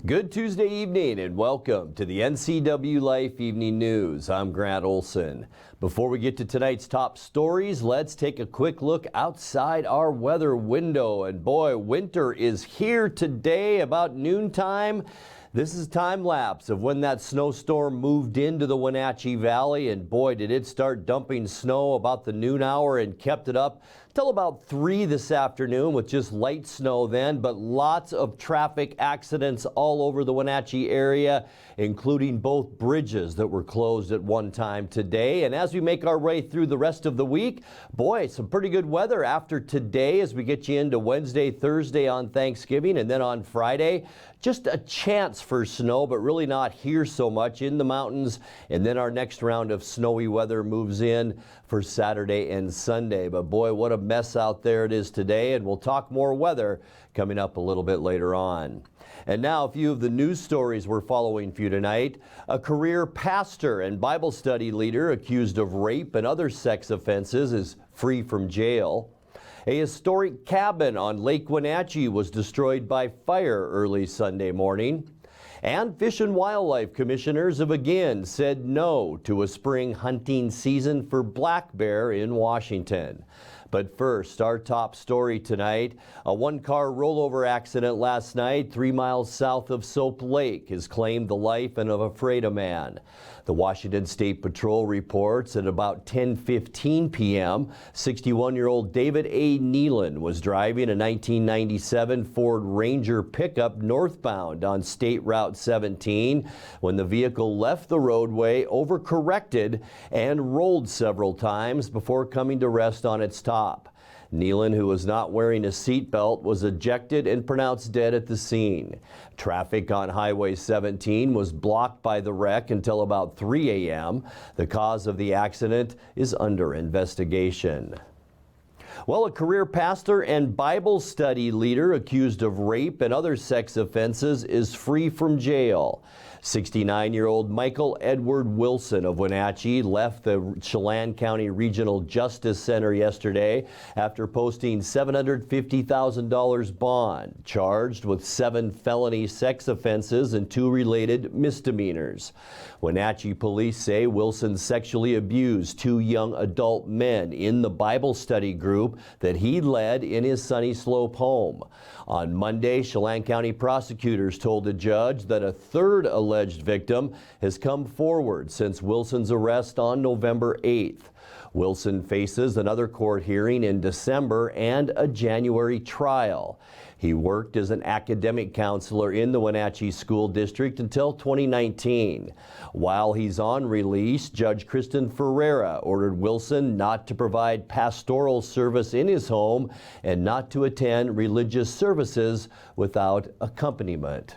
Good Tuesday evening and welcome to the NCWLIFE Evening News. I'm Grant Olson. Before we get to tonight's top stories, let's take a quick look outside our weather window. And boy, winter is here today about noontime. This is time lapse of when that snowstorm moved into the Wenatchee Valley, and boy, did it start dumping snow about the noon hour and kept it up till about 3 this afternoon with just light snow then, but lots of traffic accidents all over the Wenatchee area, including both bridges that were closed at one time today. And as we make our way through the rest of the week, boy, some pretty good weather after today as we get you into Wednesday, Thursday on Thanksgiving, and then on Friday, just a chance for snow, but really not here so much in the mountains. And then our next round of snowy weather moves in for Saturday and Sunday. But boy, what a mess out there it is today. And we'll talk more weather coming up a little bit later on. And now a few of the news stories we're following for you tonight. A career pastor and Bible study leader accused of rape and other sex offenses is free from jail. A historic cabin on Lake Wenatchee was destroyed by fire early Sunday morning. And Fish and Wildlife commissioners have again said no to a spring hunting season for black bear in Washington. But first, our top story tonight, a one-car rollover accident last night 3 miles south of Soap Lake has claimed the life of a freighter man. The Washington State Patrol reports at about 10:15 p.m., 61-year-old David A. Nealon was driving a 1997 Ford Ranger pickup northbound on State Route 17 when the vehicle left the roadway, overcorrected, and rolled several times before coming to rest on its top. Nealon, who was not wearing a seatbelt, was ejected and pronounced dead at the scene. Traffic on Highway 17 was blocked by the wreck until about 3 a.m. The cause of the accident is under investigation. Well, a career pastor and Bible study leader accused of rape and other sex offenses is free from jail. 69-year-old Michael Edward Wilson of Wenatchee left the Chelan County Regional Justice Center yesterday after posting $750,000 bond, charged with 7 felony sex offenses and 2 related misdemeanors. Wenatchee police say Wilson sexually abused 2 young adult men in the Bible study group that he led in his Sunny Slope home. On Monday, Chelan County prosecutors told the judge that a third alleged victim has come forward since Wilson's arrest on November 8th. Wilson faces another court hearing in December and a January trial. He worked as an academic counselor in the Wenatchee School District until 2019. While he's on release, Judge Kristen Ferreira ordered Wilson not to provide pastoral service in his home and not to attend religious services without accompaniment.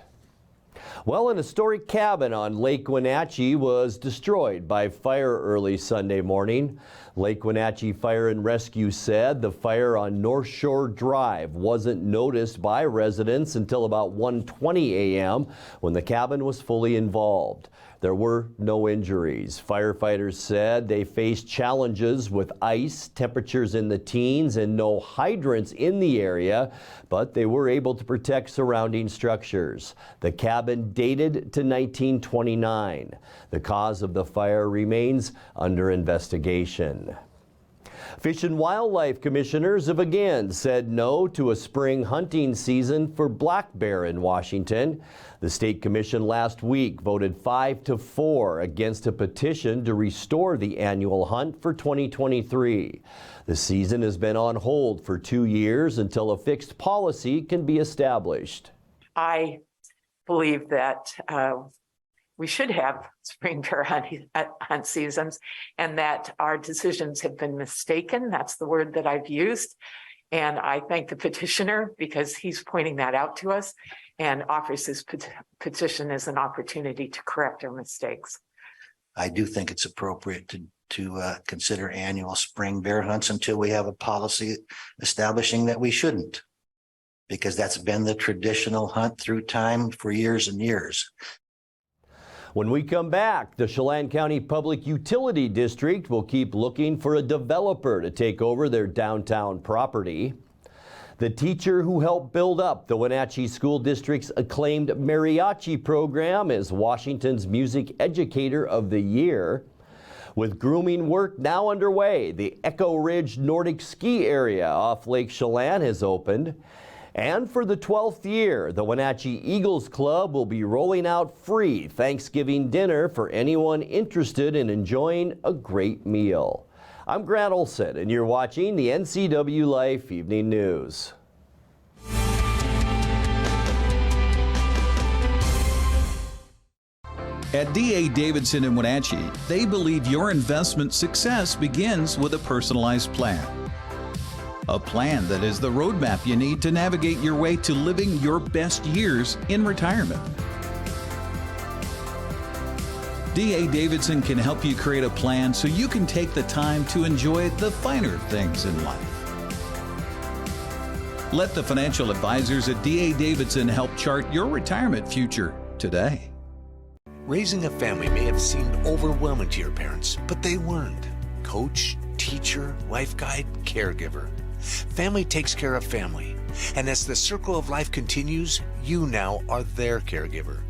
Well, an historic cabin on Lake Wenatchee was destroyed by fire early Sunday morning. Lake Wenatchee Fire and Rescue said the fire on North Shore Drive wasn't noticed by residents until about 1:20 a.m. when the cabin was fully involved. There were no injuries. Firefighters said they faced challenges with ice, temperatures in the teens, and no hydrants in the area, but they were able to protect surrounding structures. The cabin dated to 1929. The cause of the fire remains under investigation. Fish and Wildlife commissioners have again said no to a spring hunting season for black bear in Washington. The state commission last week voted 5-4 against a petition to restore the annual hunt for 2023. The season has been on hold for 2 years until a fixed policy can be established. I believe that we should have spring bear hunt seasons, and that our decisions have been mistaken. That's the word that I've used. And I thank the petitioner because he's pointing that out to us and offers his petition as an opportunity to correct our mistakes. I do think it's appropriate to consider annual spring bear hunts until we have a policy establishing that we shouldn't, because that's been the traditional hunt through time for years and years. When we come back, the Chelan County Public Utility District will keep looking for a developer to take over their downtown property. The teacher who helped build up the Wenatchee School District's acclaimed mariachi program is Washington's Music Educator of the Year. With grooming work now underway, the Echo Ridge Nordic Ski Area off Lake Chelan has opened. And for the 12th year, the Wenatchee Eagles Club will be rolling out free Thanksgiving dinner for anyone interested in enjoying a great meal. I'm Grant Olson, and you're watching the NCWLIFE Evening News. At D.A. Davidson in Wenatchee, they believe your investment success begins with a personalized plan. A plan that is the roadmap you need to navigate your way to living your best years in retirement. D.A. Davidson can help you create a plan so you can take the time to enjoy the finer things in life. Let the financial advisors at D.A. Davidson help chart your retirement future today. Raising a family may have seemed overwhelming to your parents, but they weren't. Coach, teacher, life guide, caregiver. Family takes care of family. And as the circle of life continues, you now are their caregiver.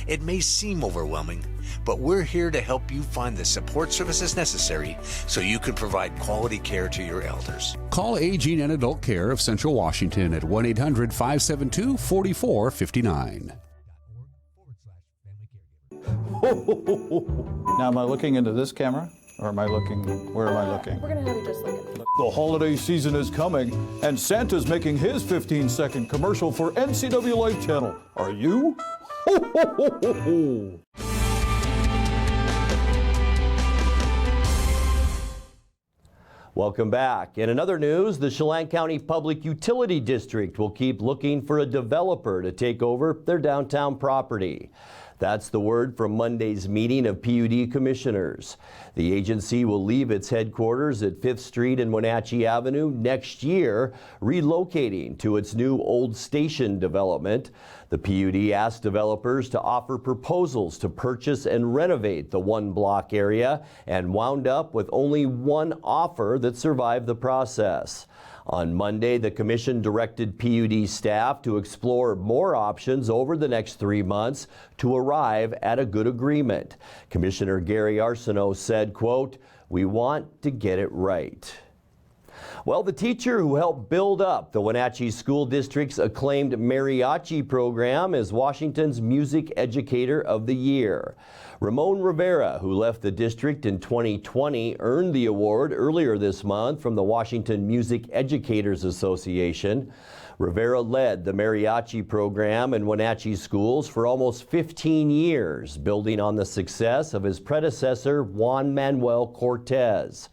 It may seem overwhelming, but we're here to help you find the support services necessary so you can provide quality care to your elders. Call Aging and Adult Care of Central Washington at 1-800-572-4459. Now, am I looking into this camera, or am I looking, where am I looking? We're gonna have you just look at it. The holiday season is coming, and Santa's making his 15-second commercial for NCWLIFE channel. Are you? Ho, ho, ho, ho, ho. Welcome back. In another news, the Chelan County Public Utility District will keep looking for a developer to take over their downtown property. That's the word from Monday's meeting of PUD commissioners. The agency will leave its headquarters at 5th Street and Wenatchee Avenue next year, relocating to its new Old Station development. The PUD asked developers to offer proposals to purchase and renovate the one block area and wound up with only one offer that survived the process. On Monday, the commission directed PUD staff to explore more options over the next 3 months to arrive at a good agreement. Commissioner Gary Arsenault said, quote, "We want to get it right." Well, the teacher who helped build up the Wenatchee School District's acclaimed mariachi program is Washington's Music Educator of the Year. Ramon Rivera, who left the district in 2020, earned the award earlier this month from the Washington Music Educators Association. Rivera led the mariachi program in Wenatchee schools for almost 15 years, building on the success of his predecessor, Juan Manuel Cortez.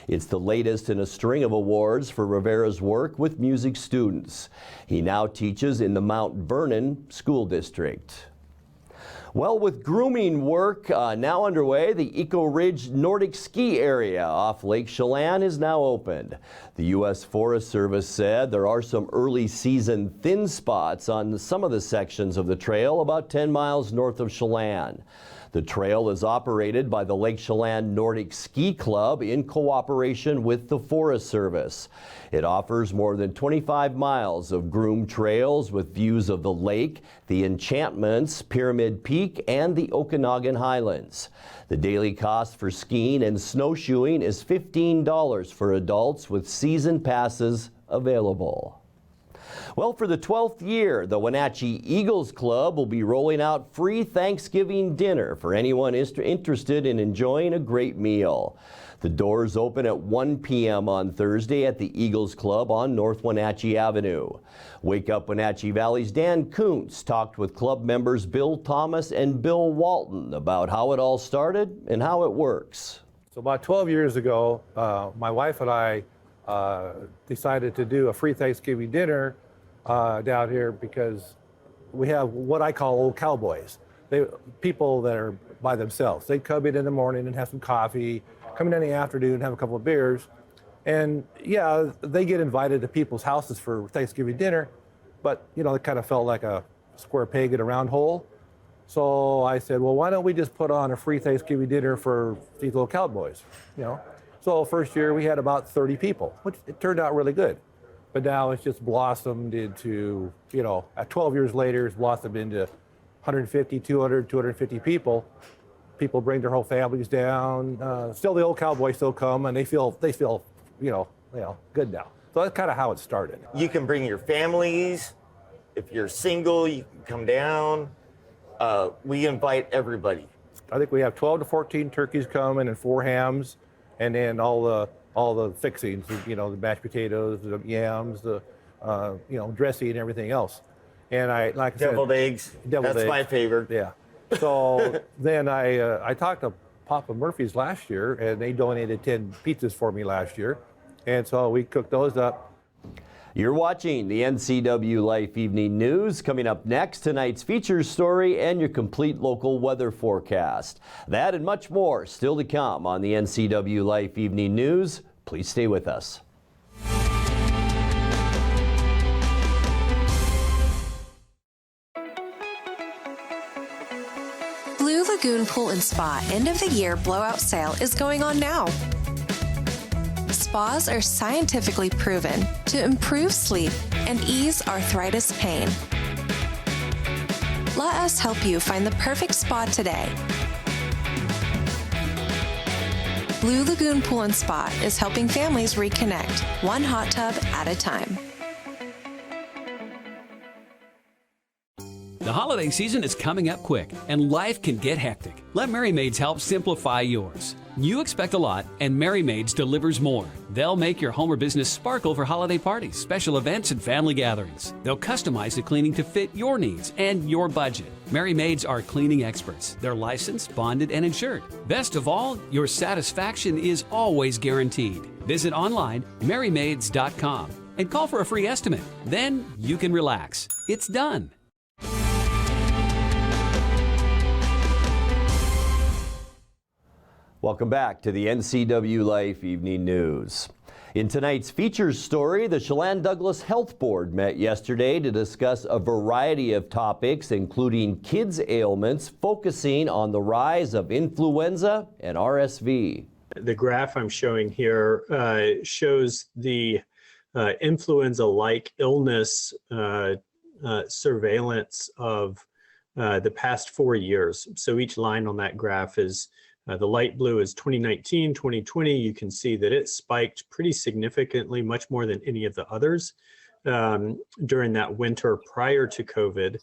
It's the latest in a string of awards for Rivera's work with music students. He now teaches in the Mount Vernon School District. Well, with grooming work now underway, the Echo Ridge Nordic Ski Area off Lake Chelan is now opened. The U.S. Forest Service said there are some early season thin spots on some of the sections of the trail about 10 miles north of Chelan. The trail is operated by the Lake Chelan Nordic Ski Club in cooperation with the Forest Service. It offers more than 25 miles of groomed trails with views of the lake, the Enchantments, Pyramid Peak, and the Okanagan Highlands. The daily cost for skiing and snowshoeing is $15 for adults with season passes available. Well, for the 12th year, the Wenatchee Eagles Club will be rolling out free Thanksgiving dinner for anyone interested in enjoying a great meal. The doors open at 1 p.m. on Thursday at the Eagles Club on North Wenatchee Avenue. Wake Up Wenatchee Valley's Dan Kuntz talked with club members Bill Thomas and Bill Walton about how it all started and how it works. So about 12 years ago, my wife and I decided to do a free Thanksgiving dinner down here because we have what I call old cowboys. People that are by themselves. They come in the morning and have some coffee, come in the afternoon and have a couple of beers. And yeah, they get invited to people's houses for Thanksgiving dinner, but you know, it kind of felt like a square peg in a round hole. So I said, well, why don't we just put on a free Thanksgiving dinner for these little cowboys, you know? So first year we had about 30 people, which it turned out really good. but now it's just blossomed into, at 12 years later, it's blossomed into 150, 200, 250 people. People bring their whole families down. Still, the old cowboys still come, and they feel, good now. So that's kind of how it started. You can bring your families. If you're single, you can come down. We invite everybody. I think we have 12 to 14 turkeys coming and 4 hams, and then all the fixings, the mashed potatoes, the yams, the dressing and everything else. And like I said, Deviled eggs. That's my favorite. Yeah. So then I talked to Papa Murphy's last year, and they donated 10 pizzas for me last year. And so we cooked those up. You're watching the NCW Life Evening News. Coming up next, tonight's features story and your complete local weather forecast. That and much more still to come on the NCW Life Evening News. Please stay with us. Blue Lagoon Pool and Spa end of the year blowout sale is going on now. Spas are scientifically proven to improve sleep and ease arthritis pain. Let us help you find the perfect spa today. Blue Lagoon Pool and Spa is helping families reconnect, one hot tub at a time. The holiday season is coming up quick, and life can get hectic. Let Merry Maids help simplify yours. You expect a lot, and Merry Maids delivers more. They'll make your home or business sparkle for holiday parties, special events, and family gatherings. They'll customize the cleaning to fit your needs and your budget. Merry Maids are cleaning experts. They're licensed, bonded, and insured. Best of all, your satisfaction is always guaranteed. Visit online, merrymaids.com, and call for a free estimate. Then you can relax. It's done. Welcome back to the NCW Life Evening News. In tonight's features story, the Chelan Douglas Health Board met yesterday to discuss a variety of topics, including kids' ailments, focusing on the rise of influenza and RSV. The graph I'm showing here shows the influenza-like illness surveillance of the past 4 years. So each line on that graph is the light blue is 2019, 2020. You can see that it spiked pretty significantly, much more than any of the others during that winter prior to COVID.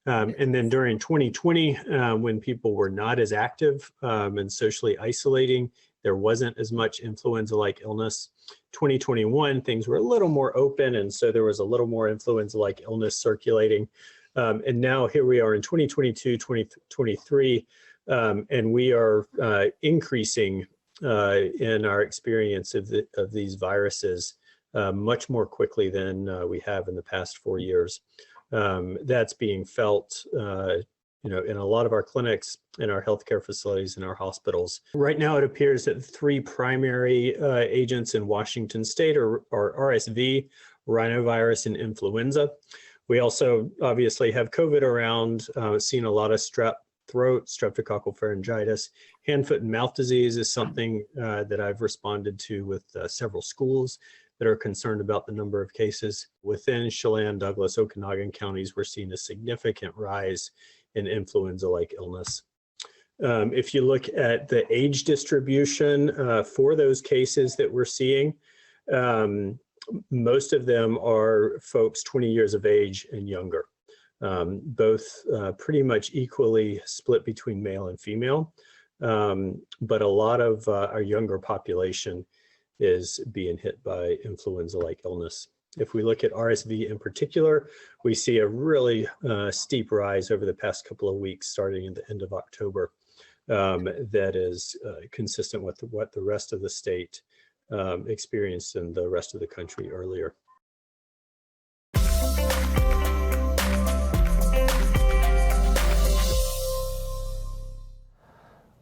And then during 2020, when people were not as active and socially isolating, there wasn't as much influenza-like illness. 2021, things were a little more open, and so there was a little more influenza-like illness circulating. And now here we are in 2022, 2023, and we are increasing in our experience of these viruses much more quickly than we have in the past 4 years. That's being felt in a lot of our clinics, in our healthcare facilities, in our hospitals. Right now, it appears that the 3 primary agents in Washington state are RSV, rhinovirus, and influenza. We also obviously have COVID around, seen a lot of strep throat, streptococcal pharyngitis. Hand, foot, and mouth disease is something that I've responded to with several schools that are concerned about the number of cases. Within Chelan, Douglas, Okanagan counties, we're seeing a significant rise in influenza-like illness. If you look at the age distribution for those cases that we're seeing, most of them are folks 20 years of age and younger. Both pretty much equally split between male and female, but a lot of our younger population is being hit by influenza-like illness. If we look at RSV in particular, we see a really steep rise over the past couple of weeks, starting at the end of October, that is consistent with what the rest of the state experienced in the rest of the country earlier.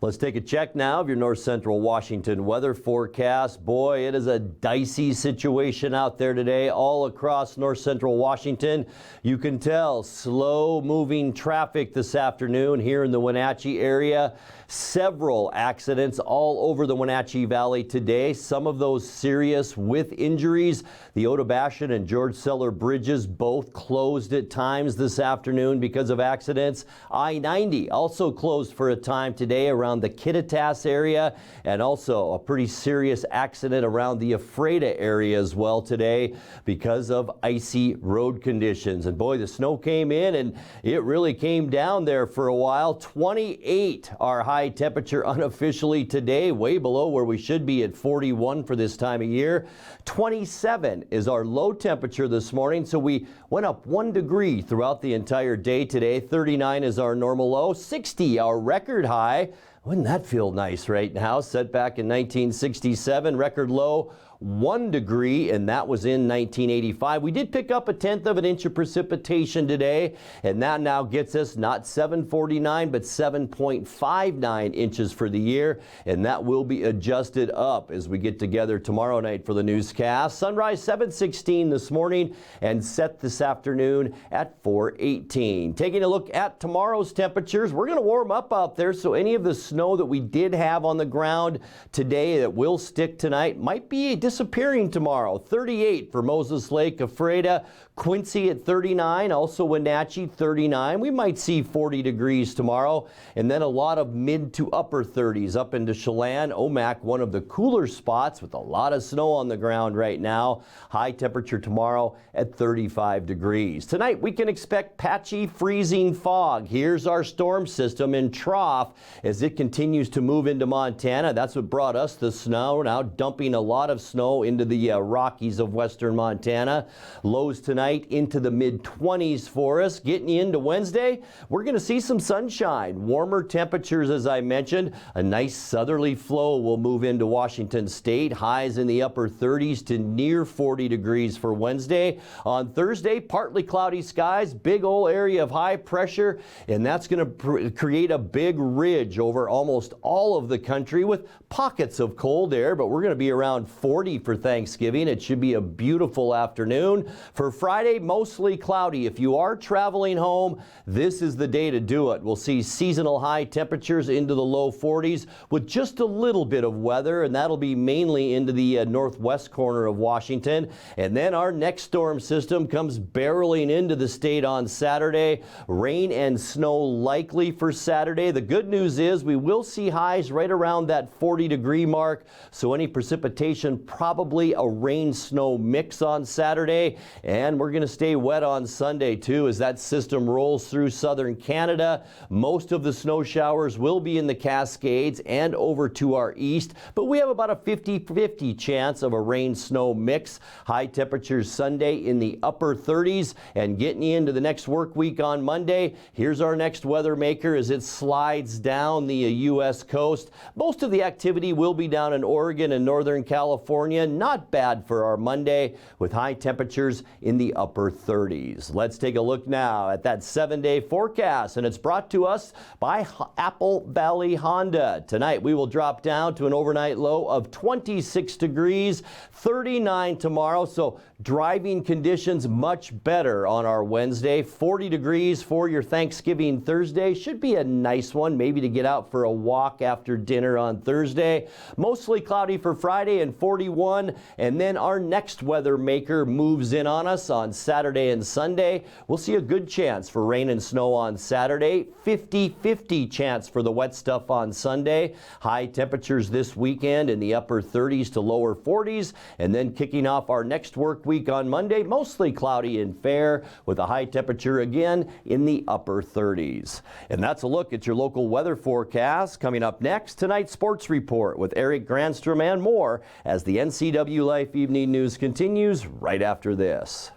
Let's take a check now of your north central Washington weather forecast. Boy, it is a dicey situation out there today all across north central Washington. You can tell slow moving traffic this afternoon here in the Wenatchee area. Several accidents all over the Wenatchee Valley today, some of those serious with injuries. The Otobashan and George Seller bridges both closed at times this afternoon because of accidents. I-90 also closed for a time today around the Kittitas area, and also a pretty serious accident around the Ephrata area as well today because of icy road conditions. And boy, the snow came in and it really came down there for a while. 28 our high temperature unofficially today, way below where we should be at 41 for this time of year. 27 is our low temperature this morning, so we went up 1 degree throughout the entire day today. 39 is our normal low, 60 our record high. Wouldn't that feel nice right now? Set back in 1967, record low 1 degree, and that was in 1985. We did pick up 1/10 of an inch of precipitation today, and that now gets us not 749 but 7.59 inches for the year, and that will be adjusted up as we get together tomorrow night for the newscast. Sunrise 7:16 this morning and set this afternoon at 4:18. Taking a look at tomorrow's temperatures, we're going to warm up out there, so any of the snow that we did have on the ground today that will stick tonight might be disappearing tomorrow. 38 for Moses Lake, Ephrata, Quincy at 39, also Wenatchee 39. We might see 40 degrees tomorrow, and then a lot of mid to upper 30s up into Chelan. Omak, one of the cooler spots with a lot of snow on the ground right now. High temperature tomorrow at 35 degrees. Tonight we can expect patchy freezing fog. Here's our storm system in trough as it continues to move into Montana. That's what brought us the snow, now dumping a lot of snow into the Rockies of western Montana. Lows tonight into the mid-20s for us. Getting into Wednesday, we're going to see some sunshine. Warmer temperatures, as I mentioned. A nice southerly flow will move into Washington State. Highs in the upper 30s to near 40 degrees for Wednesday. On Thursday, partly cloudy skies, big old area of high pressure, and that's going to create a big ridge over almost all of the country with pockets of cold air, but we're going to be around 40 for Thanksgiving. It should be a beautiful afternoon. For Friday, mostly cloudy. If you are traveling home, this is the day to do it. We'll see seasonal high temperatures into the low 40s with just a little bit of weather, and that'll be mainly into the northwest corner of Washington. And then our next storm system comes barreling into the state on Saturday. Rain and snow likely for Saturday. The good news is we will see highs right around that 40-degree mark, so any precipitation probably a rain-snow mix on Saturday. And we're going to stay wet on Sunday too as that system rolls through southern Canada. Most of the snow showers will be in the Cascades and over to our east, but we have about a 50-50 chance of a rain-snow mix. High temperatures Sunday in the upper 30s, and getting you into the next work week on Monday. Here's our next weather maker as it slides down the U.S. coast. Most of the activity will be down in Oregon and Northern California. Not bad for our Monday with high temperatures in the upper 30s. Let's take a look now at that 7-day forecast, and it's brought to us by Apple Valley Honda. Tonight we will drop down to an overnight low of 26 degrees, 39 tomorrow, so driving conditions much better on our Wednesday. 40 degrees for your Thanksgiving Thursday. Should be a nice one, maybe to get out for a walk after dinner on Thursday. Mostly cloudy for Friday and 41, and then our next weather maker moves in on us on Saturday and Sunday. We'll see a good chance for rain and snow on Saturday. 50-50 chance for the wet stuff on Sunday. High temperatures this weekend in the upper 30s to lower 40s, and then kicking off our next work week on Monday, mostly cloudy and fair with a high temperature again in the upper 30s. And that's a look at your local weather forecast. Coming up next, tonight's sports report with Eric Granstrom and more as the NCWLIFE Evening News continues right after this.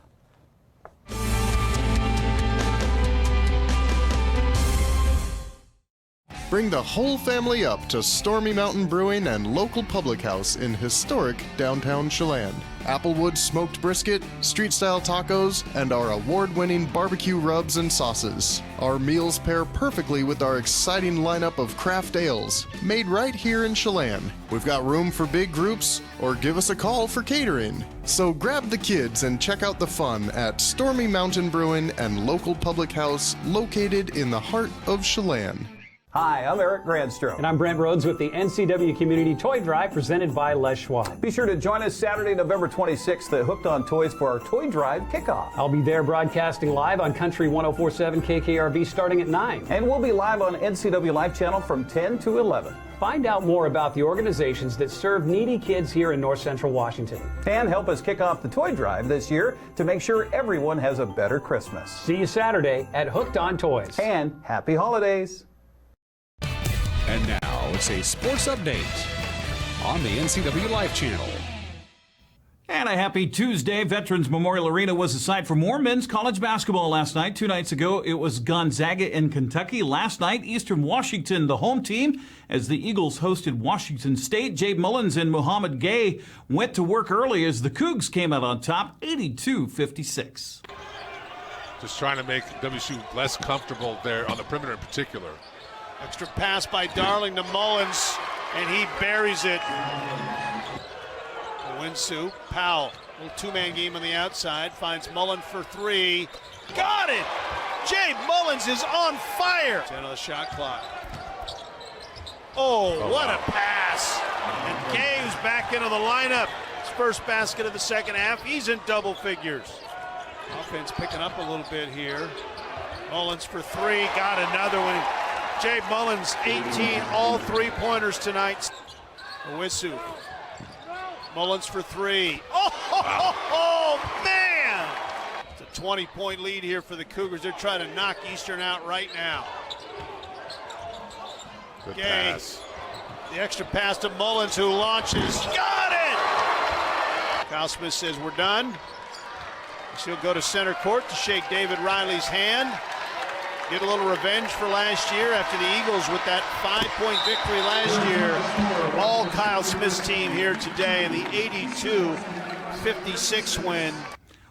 Bring the whole family up to Stormy Mountain Brewing and local public house in historic downtown Chelan. Applewood smoked brisket, street-style tacos, and our award-winning barbecue rubs and sauces. Our meals pair perfectly with our exciting lineup of craft ales, made right here in Chelan. We've got room for big groups, or give us a call for catering. So grab the kids and check out the fun at Stormy Mountain Brewing and local public house located in the heart of Chelan. Hi, I'm Eric Grandstrom. And I'm Brent Rhodes with the NCW Community Toy Drive presented by Les Schwab. Be sure to join us Saturday, November 26th at Hooked on Toys for our Toy Drive kickoff. I'll be there broadcasting live on Country 104.7 KKRV starting at 9. And we'll be live on NCW Life channel from 10 to 11. Find out more about the organizations that serve needy kids here in North Central Washington. And help us kick off the Toy Drive this year to make sure everyone has a better Christmas. See you Saturday at Hooked on Toys. And happy holidays. And now it's a sports update on the NCW Life channel. And a happy Tuesday. Veterans Memorial Arena was the site for more men's college basketball last night. 2 nights ago, it was Gonzaga in Kentucky. Last night, Eastern Washington, the home team, as the Eagles hosted Washington State. Jay Mullins and Muhammad Gay went to work early as the Cougs came out on top, 82-56. Just trying to make WSU less comfortable there on the perimeter in particular. Extra pass by Darling to Mullins, and he buries it. Winsu, Powell, little two-man game on the outside, finds Mullins for three. Got it! Jay Mullins is on fire! 10 on the shot clock. Oh, what a pass! And Gay, who's back into the lineup. His first basket of the second half. He's in double figures. Offense picking up a little bit here. Mullins for three, got another one. Jay Mullins, 18, all three-pointers tonight. Owisu. Mullins for three. Oh, man! It's a 20-point lead here for the Cougars. They're trying to knock Eastern out right now. Good Gay. pass. The extra pass to Mullins, who launches. Got it! Kyle Smith says we're done. She'll go to center court to shake David Riley's hand. Get a little revenge for last year after the Eagles with that 5-point victory last year. All Kyle Smith's team here today in the 82-56 win.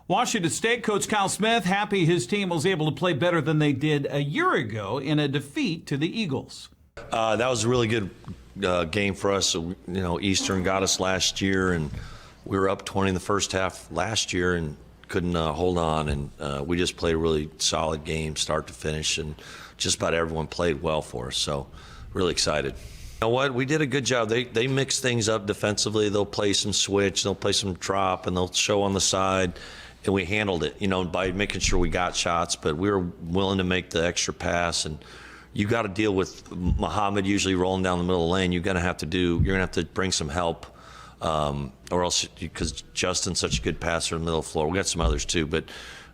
Washington State coach Kyle Smith happy his team was able to play better than they did a year ago in a defeat to the Eagles. That was a really good game for us. So, Eastern got us last year, and we were up 20 in the first half last year and couldn't hold on, and we just played a really solid game start to finish, and just about everyone played well for us, so really excited. You know what, we did a good job. They mix things up defensively. They'll play some switch, they'll play some drop, and they'll show on the side, and we handled it, by making sure we got shots, but we were willing to make the extra pass. And you got to deal with Muhammad usually rolling down the middle of the lane. You're gonna have to bring some help. Or else, because Justin's such a good passer in the middle of the floor. We got some others too, but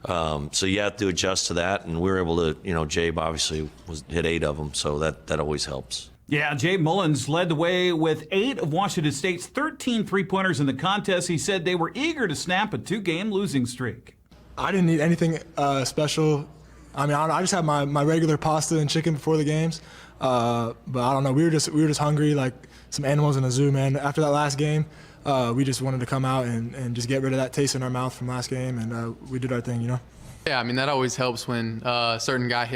so you have to adjust to that, and we were able to, Jabe obviously hit 8 of them, so that always helps. Yeah, Jay Mullins led the way with 8 of Washington State's 13 three-pointers in the contest. He said they were eager to snap a 2-game losing streak. I didn't need anything special. I mean, I just had my regular pasta and chicken before the games, but I don't know. We were just hungry, like some animals in a zoo, man. After that last game, we just wanted to come out and just get rid of that taste in our mouth from last game, and we did our thing, Yeah, I mean, that always helps when a certain guy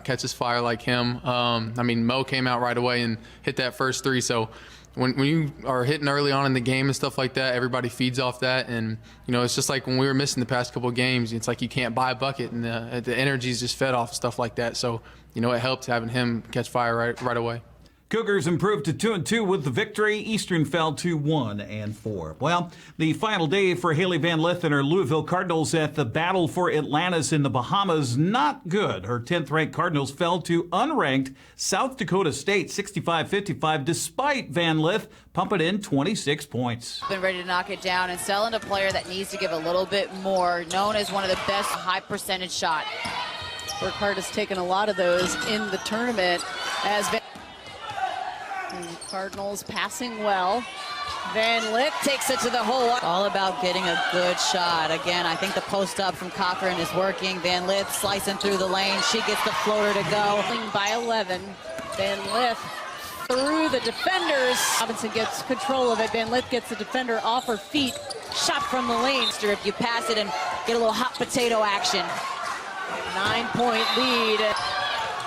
catches fire like him. I mean, Mo came out right away and hit that first 3, so when you are hitting early on in the game and stuff like that, everybody feeds off that, and it's just like when we were missing the past couple of games, it's like you can't buy a bucket, and the energy's just fed off stuff like that, so it helped having him catch fire right away. Cougars improved to 2-2 with the victory. Eastern fell to 1-4. Well, the final day for Haley Van Lith and her Louisville Cardinals at the Battle for Atlantis in the Bahamas, not good. Her 10th-ranked Cardinals fell to unranked South Dakota State 65-55, despite Van Lith pumping in 26 points. Been ready to knock it down and selling a player that needs to give a little bit more, known as one of the best high-percentage shot. Burkhart has taken a lot of those in the tournament as Cardinals passing well. Van Lith takes it to the hole. All about getting a good shot. Again, I think the post up from Cochran is working. Van Lith slicing through the lane. She gets the floater to go. By 11. Van Lith through the defenders. Robinson gets control of it. Van Lith gets the defender off her feet. Shot from the lane. If you pass it and get a little hot potato action. 9-point lead.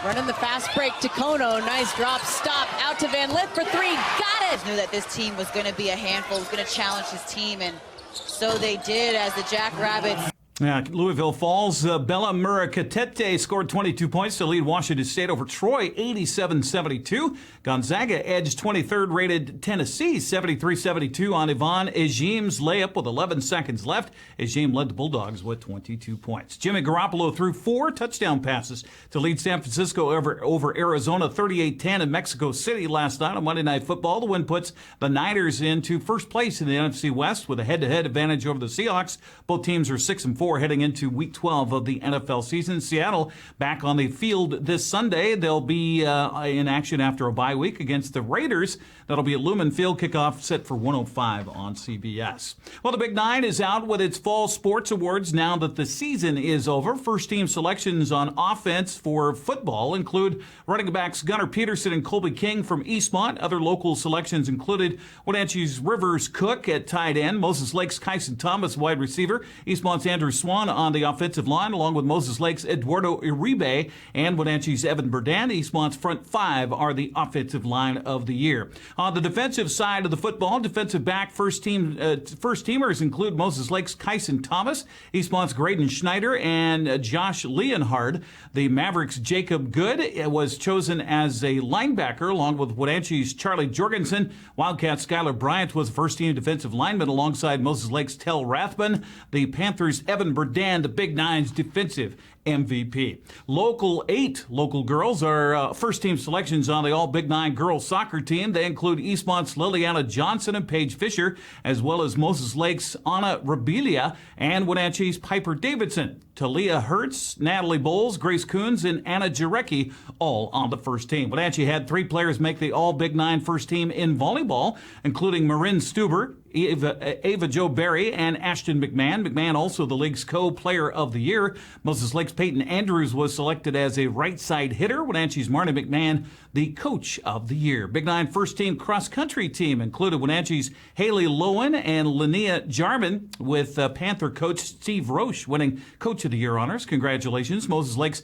Running the fast break to Kono. Nice drop stop out to Van Lith for three. Got it. Knew that this team was going to be a handful, was going to challenge his team, and so they did as the Jackrabbits. Yeah, Louisville Falls, Bella Murakatete scored 22 points to lead Washington State over Troy, 87-72. Gonzaga edged 23rd-rated Tennessee, 73-72 on Yvonne Ejim's layup with 11 seconds left. Ejim led the Bulldogs with 22 points. Jimmy Garoppolo threw 4 touchdown passes to lead San Francisco over Arizona, 38-10 in Mexico City last night on Monday Night Football. The win puts the Niners into first place in the NFC West with a head-to-head advantage over the Seahawks. Both teams are 6-4. Heading into Week 12 of the NFL season. Seattle back on the field this Sunday. They'll be in action after a bye week against the Raiders. That'll be at Lumen Field. Kickoff set for 1:05 on CBS. Well, the Big Nine is out with its fall sports awards now that the season is over. First team selections on offense for football include running backs Gunnar Peterson and Colby King from Eastmont. Other local selections included Wenatchee's Rivers Cook at tight end, Moses Lake's Kyson Thomas wide receiver, Eastmont's Andrew Swan on the offensive line, along with Moses Lake's Eduardo Uribe and Wenatchee's Evan Burdan. Eastmont's front 5 are the offensive line of the year. On the defensive side of the football, defensive back first teamers include Moses Lake's Kyson Thomas, Eastmont's Graydon Schneider, and Josh Leonhard. The Mavericks' Jacob Good was chosen as a linebacker, along with Wenatchee's Charlie Jorgensen. Wildcats' Skylar Bryant was first team defensive lineman alongside Moses Lake's Tel Rathman. The Panthers' Evan Burdan, the Big Nine's defensive MVP. Local 8 local girls are first-team selections on the All-Big Nine girls soccer team. They include Eastmont's Liliana Johnson and Paige Fisher, as well as Moses Lake's Anna Rabilia and Wenatchee's Piper Davidson. Talia Hertz, Natalie Bowles, Grace Coons, and Anna Jarecki all on the first team. Wenatchee had 3 players make the All-Big Nine first team in volleyball, including Marin Stuber, Ava Jo Berry, and Ashton McMahon. McMahon also the league's co-player of the year. Moses Lake's Peyton Andrews was selected as a right-side hitter. Wenatchee's Marnie McMahon, the coach of the year. Big Nine first-team cross-country team included Wenatchee's Haley Lowen and Linnea Jarman, with Panther coach Steve Roche winning Coach of the Year honors. Congratulations. Moses Lake's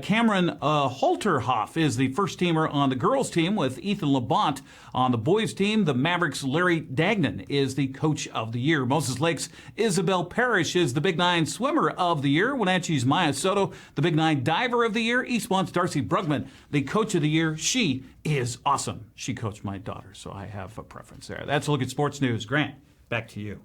Cameron Holterhoff is the first-teamer on the girls' team, with Ethan Labont on the boys' team. The Mavericks' Larry Dagnan is the coach of the year. Moses Lake's Isabel Parrish is the Big Nine swimmer of the year. Wenatchee's Maya Soto, the Big Nine diver of the year. Eastmont's Darcy Brugman, the coach of the year. She is awesome. She coached my daughter, so I have a preference there. That's a look at sports news. Grant, back to you.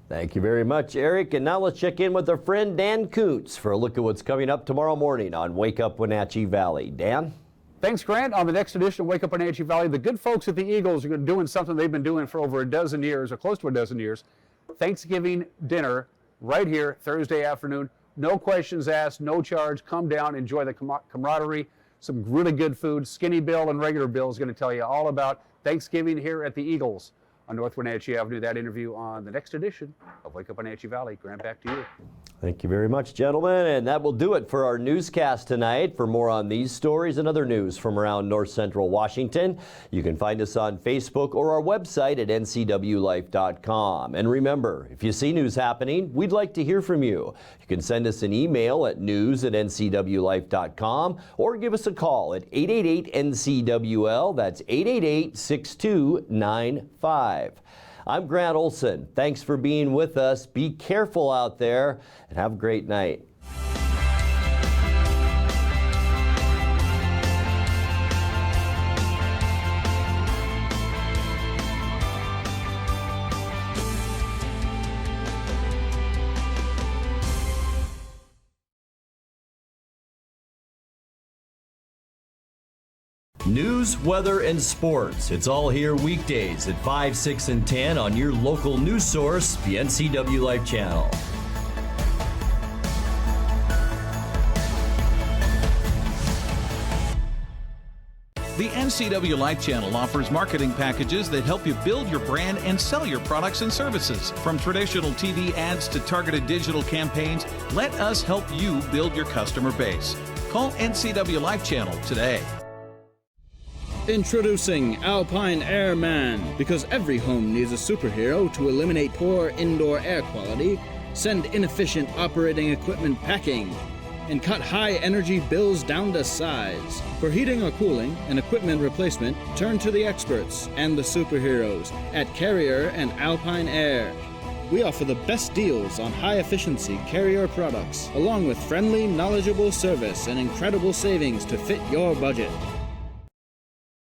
Thank you very much, Eric. And now let's check in with our friend Dan Kuntz for a look at what's coming up tomorrow morning on Wake Up Wenatchee Valley. Dan? Thanks, Grant. On the next edition of Wake Up Wenatchee Valley, the good folks at the Eagles are doing something they've been doing for over a dozen years, or close to a dozen years. Thanksgiving dinner right here Thursday afternoon. No questions asked, no charge. Come down, enjoy the camaraderie, some really good food. Skinny Bill and Regular Bill is going to tell you all about Thanksgiving here at the Eagles on North Wenatchee Avenue. That interview on the next edition of Wake Up Wenatchee Valley. Grant, back to you. Thank you very much, gentlemen. And that will do it for our newscast tonight. For more on these stories and other news from around North Central Washington, you can find us on Facebook or our website at ncwlife.com. And remember, if you see news happening, we'd like to hear from you. You can send us an email at news@ncwlife.com or give us a call at 888-NCWL. That's 888-6295. I'm Grant Olson. Thanks for being with us. Be careful out there and have a great night. News, weather, and sports. It's all here weekdays at 5, 6, and 10 on your local news source, the NCW Life channel. The NCW Life channel offers marketing packages that help you build your brand and sell your products and services. From traditional TV ads to targeted digital campaigns, let us help you build your customer base. Call NCW Life channel today. Introducing Alpine Airman. Because every home needs a superhero to eliminate poor indoor air quality, send inefficient operating equipment packing, and cut high energy bills down to size. For heating or cooling and equipment replacement, turn to the experts and the superheroes at Carrier and Alpine Air. We offer the best deals on high-efficiency Carrier products, along with friendly, knowledgeable service and incredible savings to fit your budget.